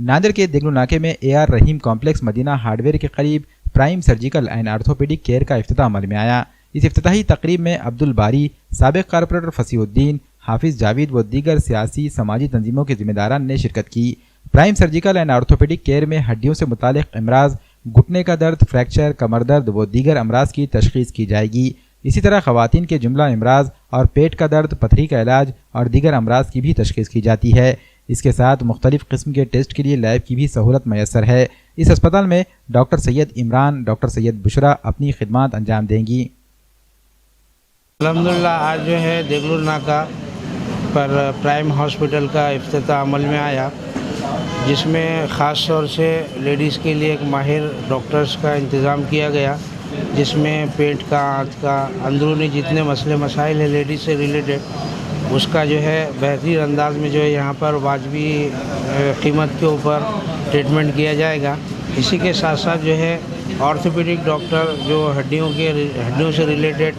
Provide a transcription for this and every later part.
नांदेड़ के देगलू नाके में AR रहीम कॉम्प्लेक्स मदीना हार्डवेयर के करीब prime surgical and orthopaedic care का इफ्तिताह अमल में आया। इस इफ्तिताही तकरीब में अब्दुल बारी, साबिक कारपोरेटर फसीहुद्दीन, हाफिज जावेद व दीगर सियासी समाजी तंजीमों के जिम्मेदारान ने शिरकत की। Prime surgical and orthopaedic care में हड्डियों से मुतालिक अमराज, घुटने का दर्द, फ्रैक्चर, कमर दर्द व दीगर अमराज की तशखीस की जाएगी। इसी तरह खवातीन के जुमला अमराज और पेट का दर्द, पथरी का इलाज और दीगर अमराज की भी तशखीस की जाती है। इसके साथ मुख्तलिफ किस्म के टेस्ट के लिए लैब की भी सहूलत मैसर है। इस अस्पताल में डॉक्टर सैयद इमरान, डॉक्टर सैयद बुशरा अपनी खिदमत अंजाम देंगी। अल्हम्दुलिल्लाह आज जो है देगलू नाका पर प्राइम हॉस्पिटल का इफ्तिताह अमल में आया, जिसमें ख़ास तौर से लेडीज़ के लिए एक माहिर डॉक्टर्स का इंतज़ाम किया गया, जिसमें पेट का, आँत का, अंदरूनी जितने मसले मसाइल है लेडीज़ से रिलेटेड, उसका जो है बेहतरीन अंदाज में जो है यहाँ पर वाजबी कीमत के ऊपर ट्रीटमेंट किया जाएगा। इसी के साथ साथ जो है ऑर्थोपेडिक डॉक्टर जो हड्डियों से रिलेटेड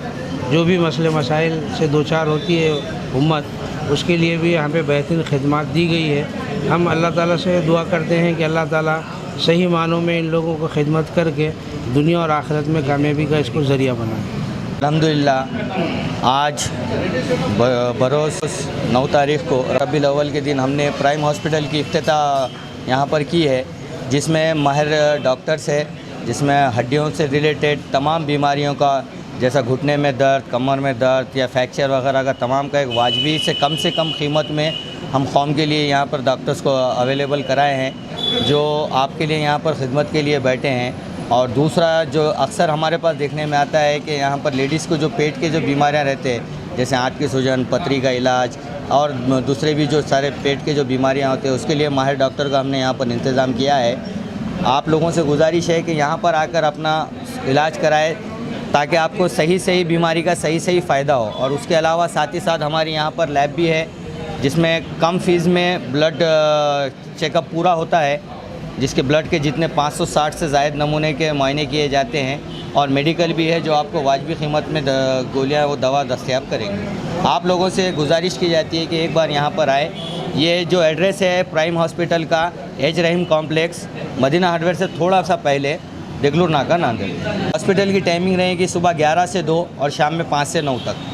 जो भी मसले मसाइल से दो चार होती है उम्मत, उसके लिए भी यहाँ पे बेहतरीन खिदमत दी गई है। हम अल्लाह ताला से दुआ करते हैं कि अल्लाह ताला सही मानों में इन लोगों को खिदमत करके दुनिया और आखिरत में कामयाबी का इसको ज़रिया बनाए। अल्हम्दुलिल्लाह आज बरोज़ 9 तारीख़ को रबीउल अव्वल के दिन हमने प्राइम हॉस्पिटल की इफ्तिताह यहाँ पर की है, जिसमें माहिर डॉक्टर्स है, जिसमें हड्डियों से रिलेटेड तमाम बीमारियों का, जैसा घुटने में दर्द, कमर में दर्द या फ्रैक्चर वगैरह का तमाम का एक वाजबी से कम कीमत में हम कौम के लिए यहाँ पर डॉक्टर्स को अवेलेबल कराए हैं, जो आपके लिए यहाँ पर खिदमत के लिए बैठे हैं। और दूसरा जो अक्सर हमारे पास देखने में आता है कि यहाँ पर लेडीज़ को जो पेट के जो बीमारियाँ रहते हैं, जैसे आँत की सूजन, पथरी का इलाज और दूसरे भी जो सारे पेट के जो बीमारियाँ होते हैं, उसके लिए माहिर डॉक्टर का हमने यहाँ पर इंतज़ाम किया है। आप लोगों से गुजारिश है कि यहाँ पर आकर अपना इलाज कराए, ताकि आपको सही बीमारी का सही फ़ायदा हो। और उसके अलावा साथ ही साथ हमारे यहाँ पर लैब भी है, जिसमें कम फीस में ब्लड चेकअप पूरा होता है, जिसके ब्लड के जितने 560 से ज़ायद नमूने के मुआयने किए जाते हैं। और मेडिकल भी है, जो आपको वाजबी कीमत में गोलियाँ वो दवा दस्तयाब करेंगे। आप लोगों से गुजारिश की जाती है कि एक बार यहाँ पर आए। ये जो एड्रेस है प्राइम हॉस्पिटल का, एज रहीम कॉम्प्लेक्स, मदीना हार्डवेयर से थोड़ा सा पहले, देगलू नाका, नांदेड़। हॉस्पिटल की टाइमिंग रहेगी सुबह 11 से 2 और शाम में 5 से 9 तक।